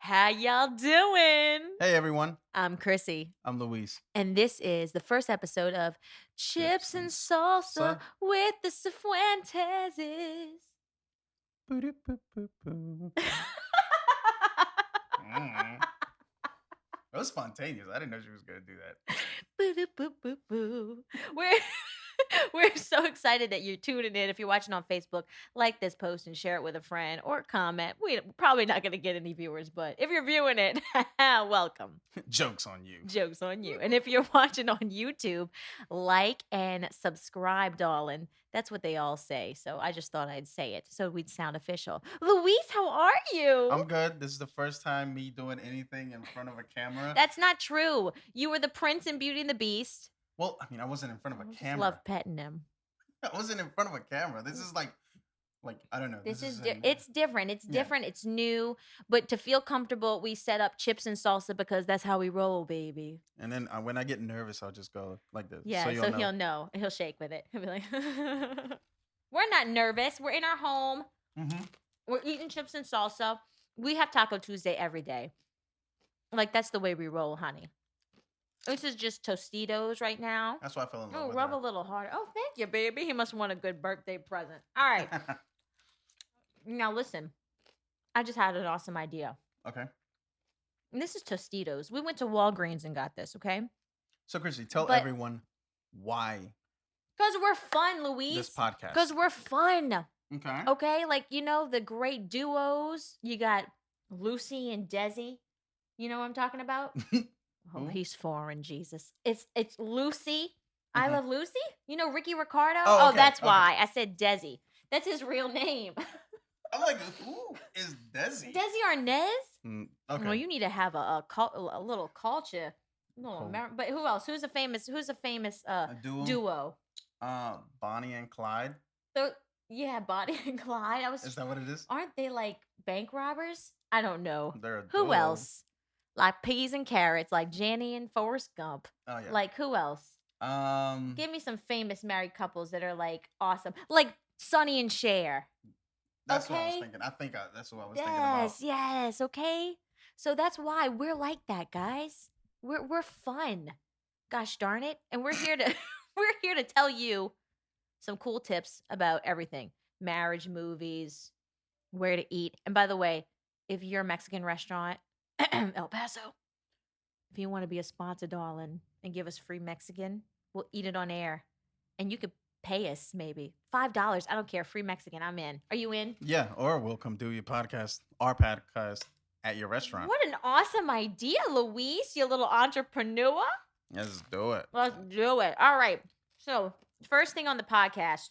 How y'all doing? Hey everyone, I'm Chrissy, I'm Luis. and this is the first episode of Chips Chips and and Salsa salsa. with the Cifuenteses. Boo-doo-boo-boo-boo. Mm. That was spontaneous. I didn't know she was gonna do that. Boo-doo-boo-boo-boo. We're we're so excited that you're tuning in. If you're watching on Facebook, like this post and share it with a friend or comment. We're probably not going to get any viewers, but if you're viewing it, welcome. Jokes on you. Joke's on you. And if you're watching on YouTube, like and subscribe, darling. That's what they all say. So I just thought I'd say it so we'd sound official. Louise, how are you? I'm good. This is the first time me doing anything in front of a camera. That's not true. You were the prince in Beauty and the Beast. Well, I mean, I wasn't in front of a I just camera. love petting him. I wasn't in front of a camera. This is like I don't know. This This is is it's different. It's yeah. different. It's new, but to feel comfortable, we set up chips and salsa because that's how we roll, baby. And then when I get nervous, I'll just go like this, so Yeah, you'll so know. he'll know. He'll shake with it. He'll be like, "We're not nervous. We're in our home. Hmm. We're eating chips and salsa. We have Taco Tuesday every day. Like that's the way we roll, honey. This is just Tostitos right now. That's why I fell in love Oh, with rub a her. little harder. Oh, thank you, baby. He must want a good birthday present. All right, now listen. I just had an awesome idea. Okay. And this is Tostitos. We went to Walgreens and got this, okay? So, Chrissy, tell But everyone why because we're fun, this Louise. podcast. Because we're fun. Okay. Okay? Like, the great duos. You got Lucy and Desi. You know what I'm talking about? Oh, Who? he's foreign, Jesus. It's Lucy. I Mhm. love Lucy. You know Ricky Ricardo? Oh, Oh, okay, that's okay. why. I said Desi. That's his real name. I'm like, who is Desi? Desi Arnaz? Okay. Well, you need to have a little culture. No, Cool. But who else? Who's a famous A duo. duo? Bonnie and Clyde. So yeah, Bonnie and Clyde. Is that what it is? Aren't they like bank robbers? I don't know. They're a Who duo. else? Like peas and carrots, like Jenny and Forrest Gump. Oh yeah. Like who else? Give me some famous married couples that are like awesome. Like Sonny and Cher. That's what I was Okay. thinking. That's what I was thinking about. Yes, okay. So that's why we're like that, guys. We're fun. Gosh darn it. And we're here to we're here to tell you some cool tips about everything. Marriage, movies, where to eat. And by the way, if you're a Mexican restaurant, El Paso, if you want to be a sponsor, darling, and give us free Mexican, we'll eat it on air. And you could pay us maybe $5. I don't care. Free Mexican. I'm in. Are you in? Yeah, or we'll come do our podcast at your restaurant. What an awesome idea, Luis, you little entrepreneur. Let's do it. Let's do it. All right. So, first thing on the podcast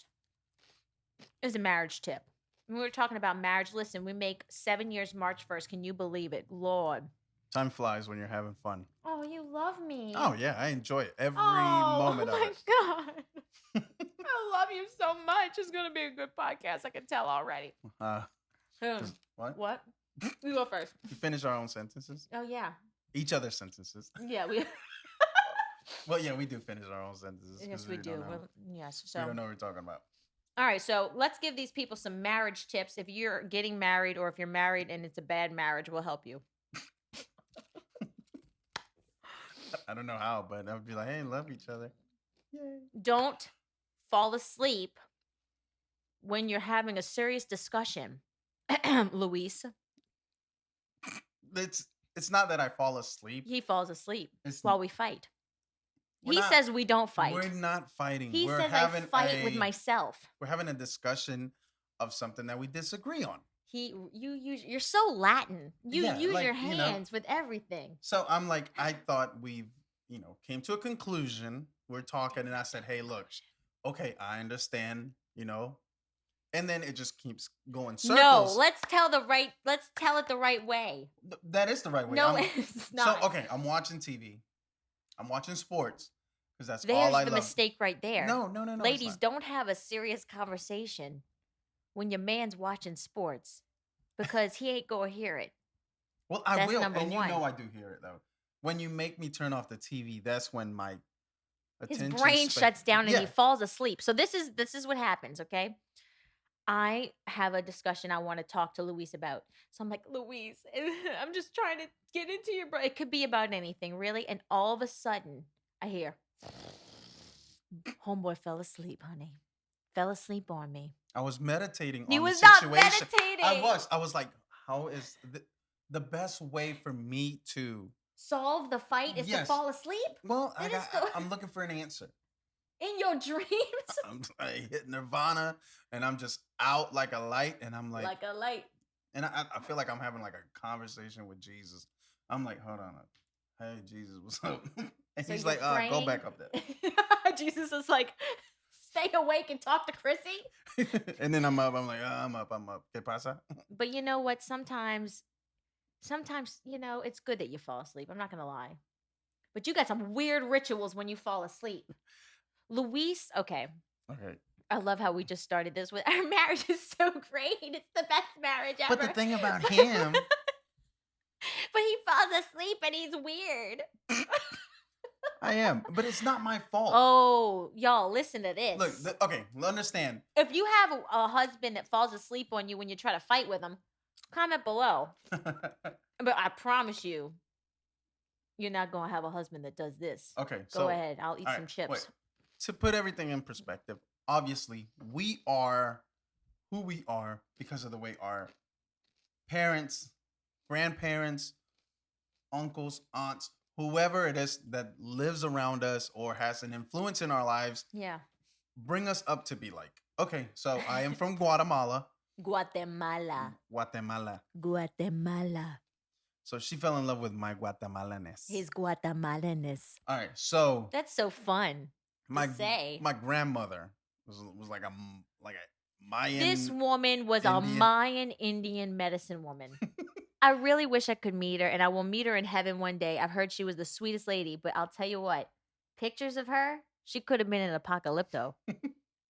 is a marriage tip. We were talking about marriage. Listen, we make 7 years March 1st. Can you believe it? Lord. Time flies when you're having fun. Oh, you love me. Oh yeah, I enjoy it every Oh, moment oh of my it. God. I love you so much. It's going to be a good podcast. I can tell already. What? What? You go first. We finish our own sentences. Oh, yeah. Each other's sentences. Yeah, we. Well, yeah, we do finish our own sentences. Yes, 'cause we don't do. know. Well, yes. We So, don't know what we're talking about. all right. So let's give these people some marriage tips. If you're getting married or if you're married and it's a bad marriage, we'll help you. I don't know how, but I would be like, hey, love each other. Yay. Don't fall asleep when you're having a serious discussion, Luis. It's not that I fall asleep. He falls asleep It's while we fight. we're He not- says we don't fight. We're not fighting. He we're says I having fight with myself. We're having a discussion of something that we disagree on. You're so Latin. You Yeah, use like, your you know. hands with everything. So I'm like, I thought we've, came to a conclusion. We're talking, and I said, hey, look, okay, I understand, and then it just keeps going circles. No, let's tell it the right way. That is the right way. No, I'm- it's not. So okay, I'm watching TV. I'm watching sports because that's There's all I the love. mistake right there. No. it's Ladies, not. don't have a serious conversation when your man's watching sports because he ain't gonna hear it. Well, I That's will, number and one. I do hear it though. When you make me turn off the TV, that's when my His attention brain span- shuts down and Yeah. he falls asleep. So this is what happens, okay? I have a discussion I want to talk to Luis about. So I'm like, Luis, I'm just trying to get into your brain. It could be about anything, really. And all of a sudden, I hear, homeboy fell asleep, honey. Fell asleep on me. I was meditating He on the was not situation. meditating. I was like, how is the best way for me to Solve the fight is to yes. fall asleep? Well, That is the I'm looking for an answer. in your dreams? I hit Nirvana and I'm just out like a light and I'm like Like a light. and I feel like I'm having like a conversation with Jesus. I'm like, hold on. Hey Jesus, what's up? And So he's you're like, go praying. back up there. Jesus is like, stay awake and talk to Chrissy. And then I'm up. I'm like, I'm up. I'm up. ¿Qué pasa? But you know what? Sometimes, it's good that you fall asleep. I'm not gonna lie. But you got some weird rituals when you fall asleep. Luis, okay. Okay. I love how we just started this with our marriage is so great. It's the best marriage ever. But the thing about him, but he falls asleep and he's weird. I am. But it's not my fault. Oh, y'all, listen to this. Look, okay, understand. If you have a husband that falls asleep on you when you try to fight with him, comment below. But I promise you, you're not gonna have a husband that does this. Okay, Go ahead. I'll eat all some right, chips. wait. To put everything in perspective, obviously, we are who we are because of the way our parents, grandparents, uncles, aunts, whoever it is that lives around us or has an influence in our lives, Yeah. bring us up to be like. Okay, so I am from Guatemala. Guatemala. Guatemala. So she fell in love with my Guatemalaness. His Guatemalaness. All right, so That's so fun my to say. my grandmother was like a Mayan. This woman was a Indian. Mayan Indian medicine woman. I really wish I could meet her, and I will meet her in heaven one day. I've heard she was the sweetest lady, but I'll tell you what, pictures of her, she could have been an apocalypto.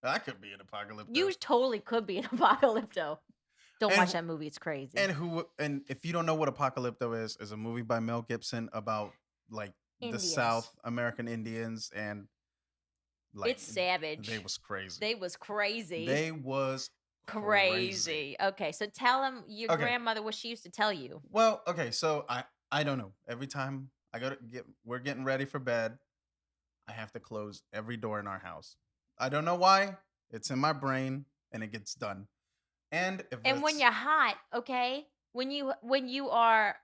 I could be an apocalypse. You totally could be an apocalypto. Don't watch that movie; it's crazy. And if you don't know what Apocalypto is a movie by Mel Gibson about like Indians. the South American Indians and like it's savage. They was crazy. They was crazy. They was crazy. Okay, so tell him your grandmother what she used to tell you. Well, okay, so I don't know. Every time we're getting ready for bed, I have to close every door in our house. I don't know why. It's in my brain and it gets done. And when you're hot, okay, when you are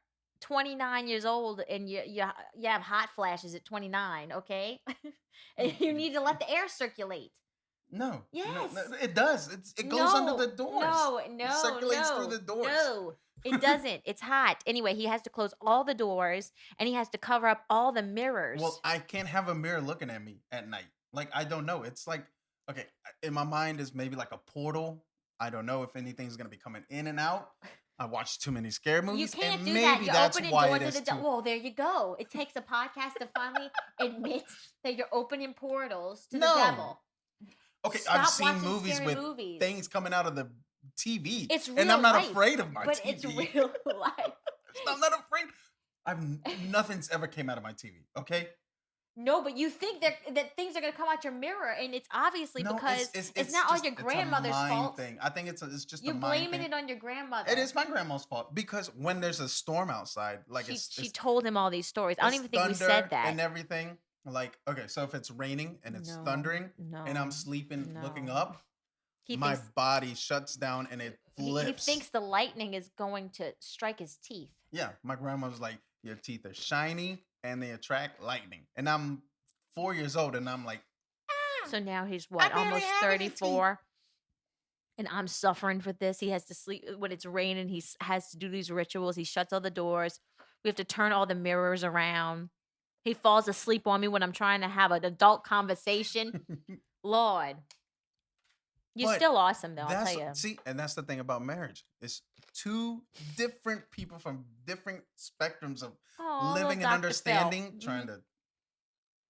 29 years old and you have hot flashes at 29, okay, and you need to let the air circulate. No. Yes. No, it does. It goes under the doors. No. It circulates through the doors. No, it doesn't. It's hot. Anyway, he has to close all the doors and he has to cover up all the mirrors. Well, I can't have a mirror looking at me at night. Like, I don't know. It's like, okay, in my mind is maybe like a portal. I don't know if anything's going to be coming in and out. I watch too many scary movies. You can't and do maybe that. You're that's opening why doors it is to the Well, there you go. It takes a podcast to finally admit that you're opening portals to the devil. Okay, Stop I've seen watching movies scary with movies. things coming out of the TV. It's real and I'm not life, afraid of my but TV. it's real life. I'm not afraid. Nothing's ever came out of my TV. Okay. No, but you think that things are gonna come out your mirror, and it's obviously because it's not all your grandmother's fault. Thing. I think it's just you're blaming it on your grandmother. It is my grandma's fault because when there's a storm outside, like she told him all these stories. I don't even think we said that and everything. Like, okay, so if it's raining and it's thundering and I'm sleeping looking up, my body shuts down and it flips. He thinks the lightning is going to strike his teeth. Yeah, my grandma was like, your teeth are shiny and they attract lightning. And I'm 4 years old and I'm like, so now he's what, almost 34? And I'm suffering for this. He has to sleep when it's raining. He has to do these rituals. He shuts all the doors. We have to turn all the mirrors around. He falls asleep on me when I'm trying to have an adult conversation. Lord. You're still awesome, though, I'll tell you. See, and that's the thing about marriage. It's two different people from different spectrums of living and understanding, trying to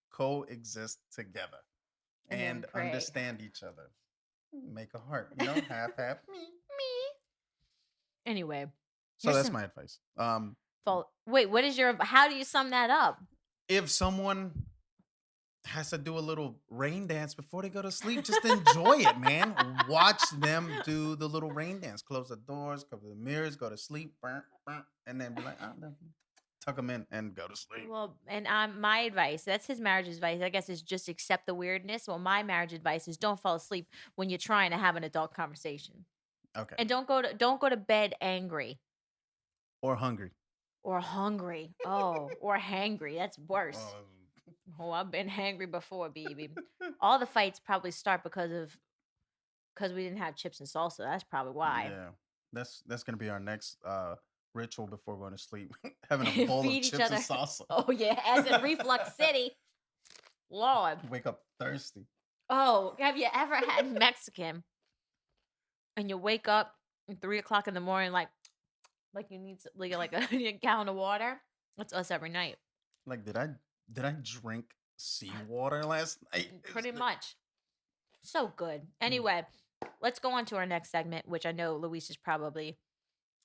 coexist together and understand each other. Make a heart, half, me. Anyway. So that's my advice. Wait, how do you sum that up? If someone has to do a little rain dance before they go to sleep. Just enjoy it, man. Watch them do the little rain dance. Close the doors, cover the mirrors, go to sleep, and then be like, oh, no. Tuck them in and go to sleep. Well, and my advice, that's his marriage advice, I guess, is just accept the weirdness. Well, my marriage advice is don't fall asleep when you're trying to have an adult conversation. Okay. And don't go to bed angry Or hungry. or hungry. Oh, or hangry. That's worse. Oh, Oh, I've been hangry before, baby. All the fights probably start because we didn't have chips and salsa. That's probably why. yeah. That's gonna be our next ritual before going to sleep. Having a bowl of Feed each chips and other. salsa. Oh yeah, as in Reflux City. Lord. Wake up thirsty. Oh, have you ever had Mexican and you wake up at 3 o'clock in the morning like you need like a gallon of water? That's us every night. Like, did I drink seawater last night? Pretty much. So good. Anyway, let's go on to our next segment, which I know Luis is probably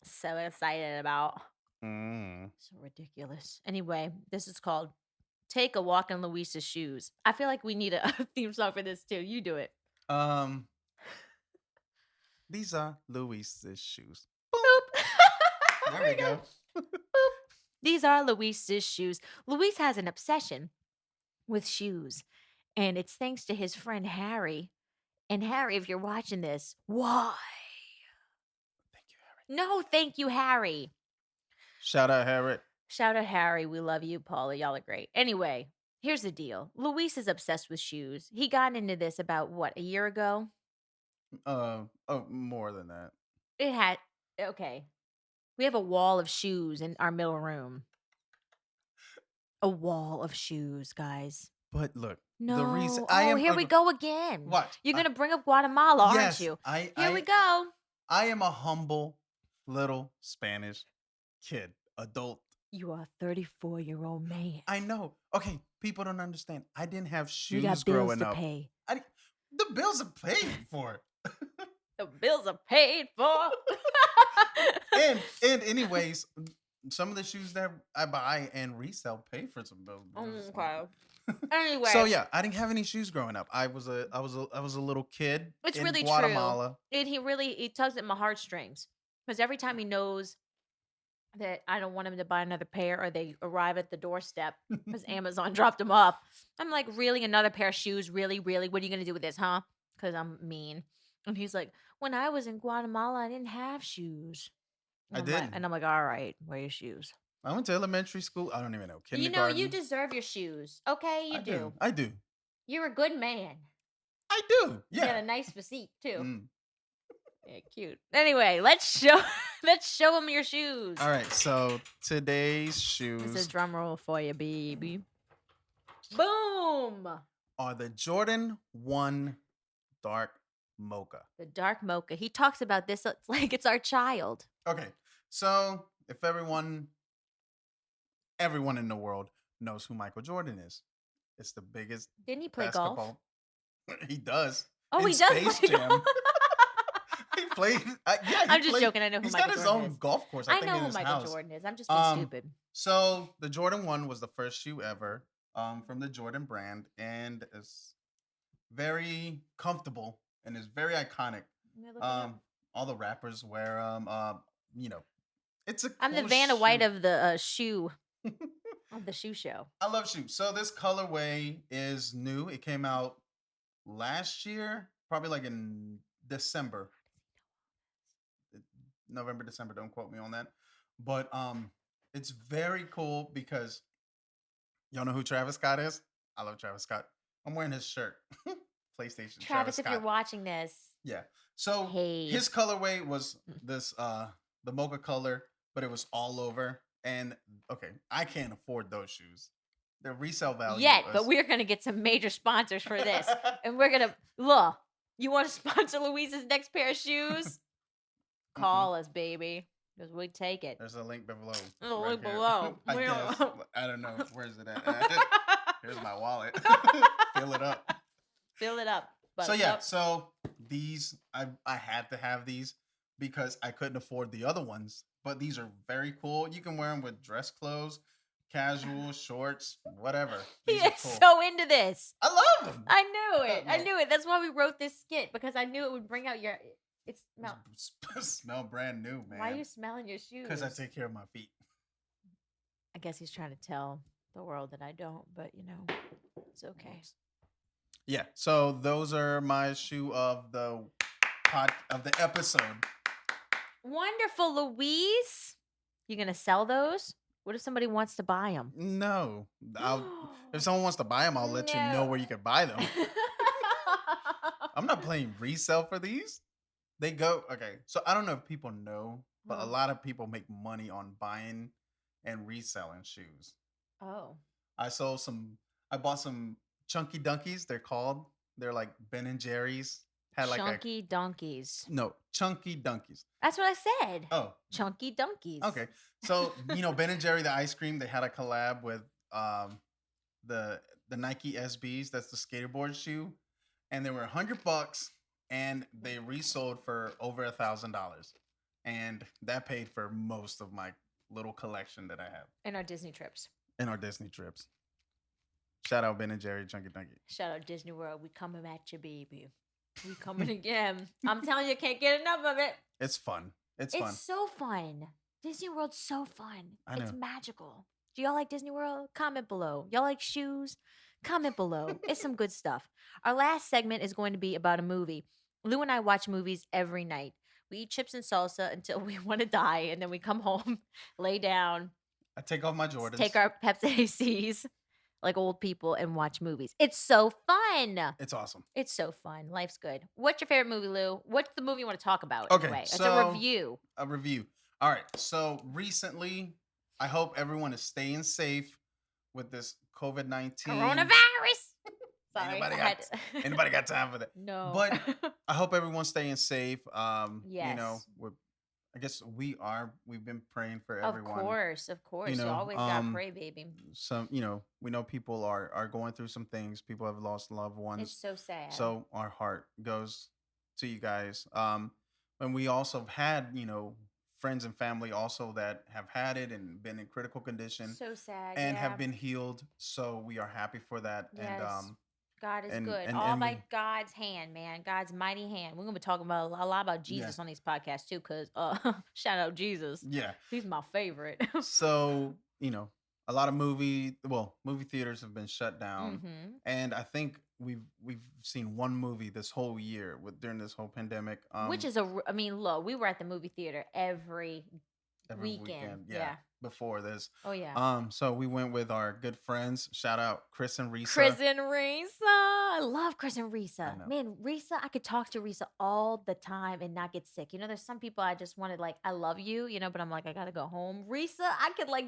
so excited about. Mm. So ridiculous. Anyway, this is called Take a Walk in Luis's Shoes. I feel like we need a theme song for this too. You do it. These are Luis's shoes. Boop. There we go. Boop. These are Luis's shoes. Luis has an obsession with shoes, and it's thanks to his friend Harry. And Harry, if you're watching this, why? Thank you, Harry. No, thank you, Harry. Shout out, Harry. Shout out, Harry. We love you, Paula. Y'all are great. Anyway, here's the deal. Luis is obsessed with shoes. He got into this about, what, a year ago? Oh, more than that. Okay. We have a wall of shoes in our middle room. A wall of shoes, guys. But look, No. the reason Here we go again. What? You're going to bring up Guatemala, yes, aren't you? Here Here we go. I am a humble little Spanish kid, adult. You are a 34-year-old man. I know. Okay, people don't understand. I didn't have shoes You got bills growing to up. pay. The bills are paid for. The bills are paid for. and anyways, some of the shoes that I buy and resell pay for some bills. Okay. Anyway. So yeah, I didn't have any shoes growing up. I was a little kid. It's in really Guatemala. true. And he tugs at my heartstrings. Because every time he knows that I don't want him to buy another pair or they arrive at the doorstep because Amazon dropped them off, I'm like, really? Another pair of shoes? Really? Really? What are you going to do with this, huh? Because I'm mean. And he's like, when I was in Guatemala, I didn't have shoes. I didn't. And I'm like, all right, wear your shoes. I went to elementary school. I don't even know. You know, Kindergarten. you deserve your shoes. Okay, you do. I do. You're a good man. I do. You got Yeah. a nice physique, too. Mm. Yeah, cute. Anyway, let's show them your shoes. All right. So today's It's shoes a drum roll for you, baby. Boom! are the Jordan 1 Dark Mocha. The dark mocha. He talks about this like it's our child. Okay. So if everyone in the world knows who Michael Jordan is, it's the biggest Didn't he play basketball. golf? He does. Oh, in he does Space play Jam. golf. He played. I'm just joking. I know who He's Michael got his Jordan own is. golf course. I think know in who his Michael house. Jordan is. I'm just being stupid. So the Jordan 1 was the first shoe ever from the Jordan brand, and it's very comfortable and is very iconic. All the rappers wear them. It's a. I'm the cool Vanna White shoe. of the shoe of the shoe show. I love shoes. So this colorway is new. It came out last year, probably like in December. November, December, don't quote me on that. But it's very cool because y'all know who Travis Scott is? I love Travis Scott. I'm wearing his shirt. PlayStation. Travis, if Scott. you're watching this, Yeah. So hey. his colorway was this the mocha color, but it was all over. And okay, I can't afford those shoes. Their resale value but we're gonna get some major sponsors for this. And we're gonna look. You want to sponsor Louise's next pair of shoes? Call us, baby. Because we take it. There's a link below. Oh, right link here. below. I We don't- guess. I don't know. Where's it at? Here's my wallet. Fill it up. Fill it up. So yeah, so these I had to have these because I couldn't afford the other ones. But these are very cool. You can wear them with dress clothes, casual shorts, whatever. He These are is cool. so into this. I love them. I knew it. I No. knew it. That's why we wrote this skit, because I knew it would bring out your. It's smell. Smell brand new, man. Why are you smelling your shoes? Because I take care of my feet. I guess he's trying to tell the world that I don't, but it's okay. Yeah. So those are my shoe of the episode. Wonderful, Louise. You gonna sell those? What if somebody wants to buy them? No. If someone wants to buy them, I'll let you know where you can buy them. I'm not playing resale for these. They go, okay. So I don't know if people know, but a lot of people make money on buying and reselling shoes. Oh. I bought some Chunky Dunkies, they're called. They're like Ben and Jerry's. Chunky Donkeys. No, Chunky Dunkies. That's what I said. Oh. Chunky Donkeys. Okay. So, Ben and Jerry, the ice cream, they had a collab with the Nike SBs. That's the skateboard shoe. And they were $100 and they resold for over $1,000. And that paid for most of my little collection that I have. In our Disney trips. Shout out Ben and Jerry, Chunky Dunky. Shout out Disney World. We coming at you, baby. We coming again. I'm telling you, can't get enough of it. It's fun. It's It's fun. so fun. Disney World's so fun. I know. It's magical. Do y'all like Disney World? Comment below. Y'all like shoes? Comment below. It's some good stuff. Our last segment is going to be about a movie. Lou and I watch movies every night. We eat chips and salsa until we want to die, and then we come home, lay down, I take off my Jordans. take our Pepsi ACs like old people, and watch movies. It's so fun. It's awesome. It's so fun. Life's good. What's your favorite movie, Lou? What's the movie you want to talk about? Okay, Anyway? It's so a review. A review. All right. So recently, I hope everyone is staying safe with this COVID-19. Coronavirus. Sorry. Anybody got time for that? No. But I hope everyone's staying safe. Yes. I guess we've been praying for Of everyone. course. You always gotta pray, baby. We know people are going through some things. People have lost loved ones. It's so sad. So our heart goes to you guys. And we also have had, friends and family also that have had it and been in critical condition So sad. and yeah. have been healed. So we are happy for that. Yes. And God is and- good. and- All and by we- God's hand, man. God's mighty hand. We're gonna be talking about a lot about Jesus on these podcasts too, because shout out Jesus. yeah. He's my favorite. So, a lot of movie theaters have been shut down. Mhm. And I think we've seen one movie this whole year during this whole pandemic. Which is look, we were at the movie theater every weekend. Yeah. Before this. Oh yeah. So we went with our good friends. Shout out Chris and Risa. Chris and Risa. I love Chris and I Risa. know. Man, Risa, I could talk to Risa all the time and not get sick. There's some people I just wanted, like, I love you, but I'm like, I gotta go home. Risa, I could, like,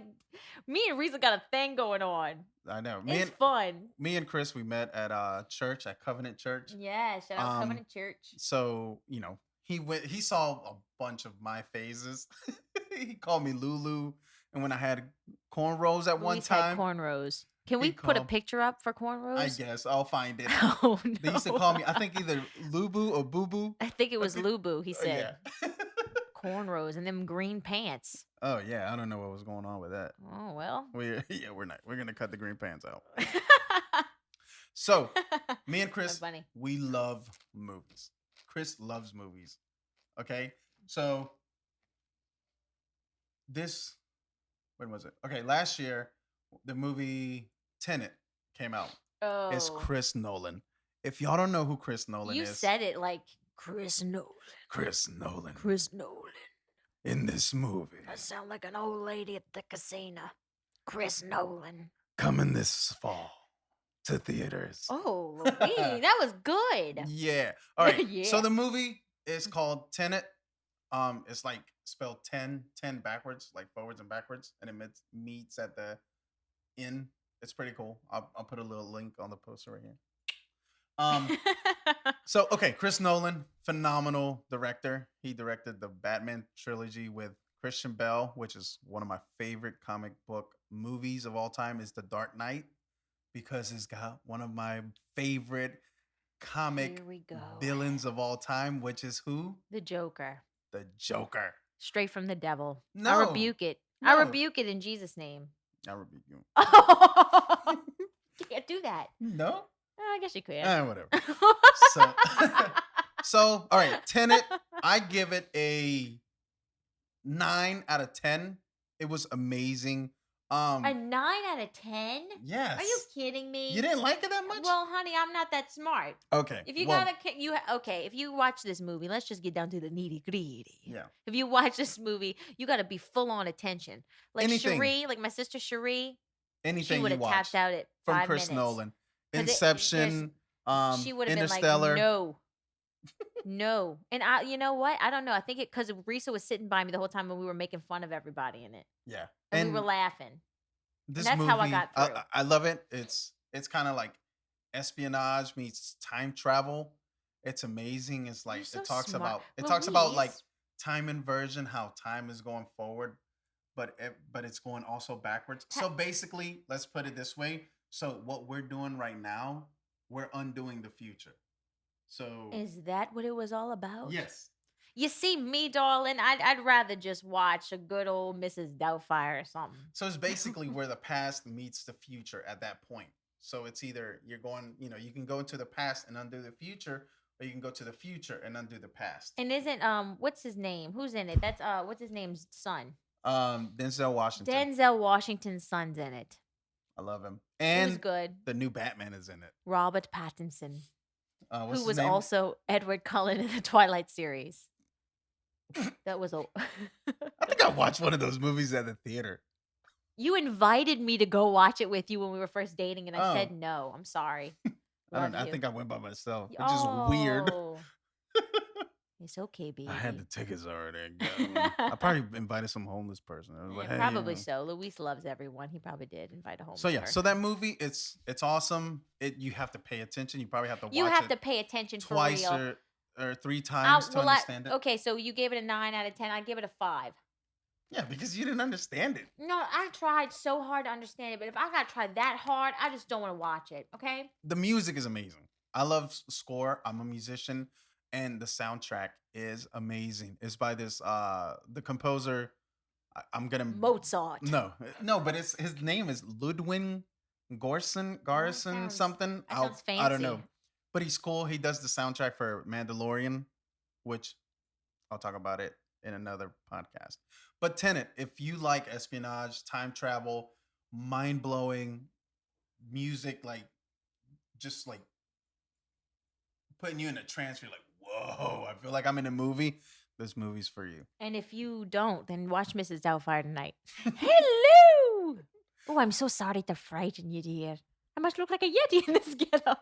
me and Risa got a thing going on. I know. It's fun. Me and Chris, we met at church, at Covenant Church. Yeah, shout out Covenant Church. So, he saw a bunch of my phases. He called me Lulu. And when I had cornrows at one Luis had time, cornrows. Can we he put a called- picture up for cornrows? I guess I'll find it. Oh, no. They used to call me, I think either Lubu or Boo Boo. I think it was Okay. Lubu, he said. Yeah. Cornrows and them green pants. Oh yeah, I don't know what was going on with that. Oh, well. We're not. We're gonna cut the green pants out. So me and Chris, That's funny. we love movies. Chris loves movies. Okay, so when was it? Okay, last year the movie Tenet came out. Oh. It's Chris Nolan. If y'all don't know who Chris Nolan You is, said it like Chris Nolan. Chris Nolan Chris Nolan. in this movie I sound like an old lady at the casino. Chris Nolan. coming this fall to theaters. Oh, Louise, that was good. Yeah. All right. Yeah. So the movie is called Tenet. It's like spelled 10 backwards, like forwards and backwards, and it meets at the end. It's pretty cool. I'll put a little link on the poster right here. So okay, Chris Nolan, phenomenal director. He directed the Batman trilogy with Christian Bale, which is one of my favorite comic book movies of all time, is The Dark Knight, because it's got one of my favorite comic Here we go. villains of all time, which is who? The Joker. The Joker. Straight from the devil. I No. rebuke it. No. I rebuke it in Jesus' name. I rebuke you. Can't do that. No? I guess you could. Whatever. So, so all right, Tenet. I give it a 9 out of 10. It was amazing. A 9 out of 10? Are you Yes. kidding me? You didn't like it that much? Well, honey, I'm not that smart. Okay. If you well, okay, if you watch this movie, let's just get down to the nitty gritty. yeah. If you watch this movie, you got to be full on attention. Like Anything. Cherie, like my sister Cherie, she Anything would you have tapped watched out at from 5 Chris minutes. Nolan, 'Cause Inception, she would have been like, Interstellar. no, no. And you know what? I don't know. I think it because Risa was sitting by me the whole time when we were making fun of everybody in it, Yeah. and we were laughing. This that's movie, how I got through. I love it. It's kind of like espionage meets time travel. It's amazing. It's like You're so it talks smart. about like Louise. time inversion, how time is going forward, but it's going also backwards. So basically, let's put it this way. So what we're doing right now, we're undoing the future. So Is that what it was all about? yes. You see me, darling, I'd rather just watch a good old Mrs. Doubtfire or something. So it's basically where the past meets the future at that point. So it's either you're going, you can go into the past and undo the future, or you can go to the future and undo the past. And isn't what's his name? Who's in it? That's what's his name's son? Denzel Washington. Denzel Washington's son's in it. I love him. It And was good. the new Batman is in it. Robert Pattinson, What's who his was name? also Edward Cullen in the Twilight series. That was a. I think I watched one of those movies at the theater. You invited me to go watch it with you when we were first dating, and I Oh. said no. I'm sorry. I don't know. I you. think I went by myself, which is weird. Oh. It's okay, baby. I had the tickets already. I probably invited some homeless person. I was like, Yeah, hey, probably so. Luis loves everyone. He probably did invite a homeless So yeah, person. so that movie, it's awesome. You have to pay attention. You probably have to watch You have it to pay attention for twice real. or 3 times to understand it. Okay, so you gave it a 9 out of 10. I give it a 5. Yeah, because you didn't understand it. No, I tried so hard to understand it, but if I gotta try that hard, I just don't want to watch it. Okay. The music is amazing. I love score. I'm a musician, and the soundtrack is amazing. It's by this the composer. I'm gonna Mozart. No, but his name is Ludwig Garson sounds- something. that sounds I don't know, fancy. but he's cool. He does the soundtrack for Mandalorian, which I'll talk about it in another podcast. But Tenet, if you like espionage, time travel, mind blowing music, like just like putting you in a trance, you're like, whoa! I feel like I'm in a movie. This movie's for you. And if you don't, then watch Mrs. Doubtfire tonight. Hello. Oh, I'm so sorry to frighten you, dear. I must look like a yeti in this ghetto.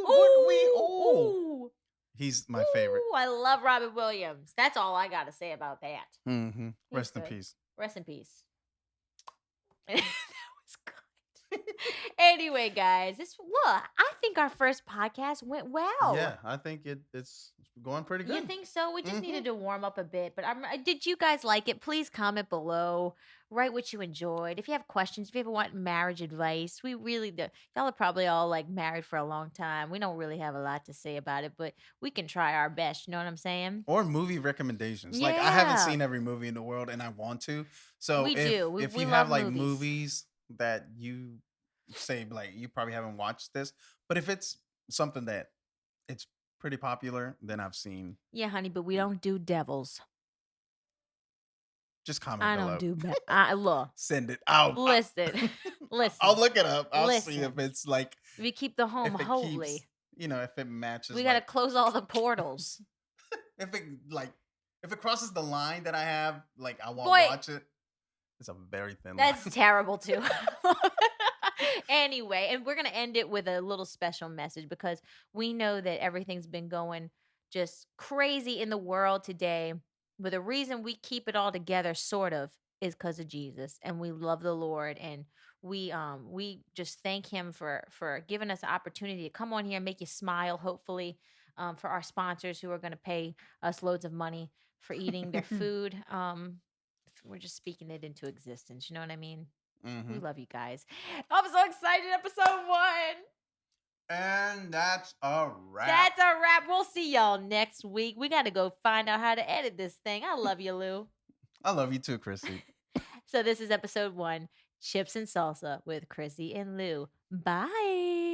Ooh. He's my favorite. Ooh, I love Robin Williams. That's all I got to say about that. Mm-hmm. Rest in good. peace. Rest in peace. That was good. Anyway, guys, I think our first podcast went well. Yeah, I think it's going pretty good. You think so? We just needed to warm up a bit. But did you guys like it? Please comment below. Write what you enjoyed. If you have questions, if you ever want marriage advice, we really do. Y'all are probably all like married for a long time. We don't really have a lot to say about it, but we can try our best. You know what I'm saying? Or movie recommendations. Like I haven't Yeah. seen every movie in the world, and I want to. So We do. if We you love have like movies. movies that you say like you probably haven't watched this, but if it's something that it's pretty popular, then I've seen. Yeah, honey, but we don't do devils. Just comment I below. don't do look. Send it out. Listen. Listen. I'll look it up. I'll see Listen. if it's like We keep the home if it holy. keeps, if it matches. We got to like, close all the portals. if it crosses the line that I have, like I won't Boy. watch it. It's a very thin That's line. terrible too. Anyway, and we're going to end it with a little special message because we know that everything's been going just crazy in the world today. But the reason we keep it all together sort of is because of Jesus, and we love the Lord, and we just thank him for giving us the opportunity to come on here and make you smile, hopefully, for our sponsors who are going to pay us loads of money for eating their food. We're just speaking it into existence. You know what I mean? Mm-hmm. We love you guys. I'm so excited. Episode 1. And that's a wrap. That's a wrap. We'll see y'all next week. We got to go find out how to edit this thing. I love you, Lou. I love you too, Chrissy. So this is episode 1, Chips and Salsa with Chrissy and Lou. Bye.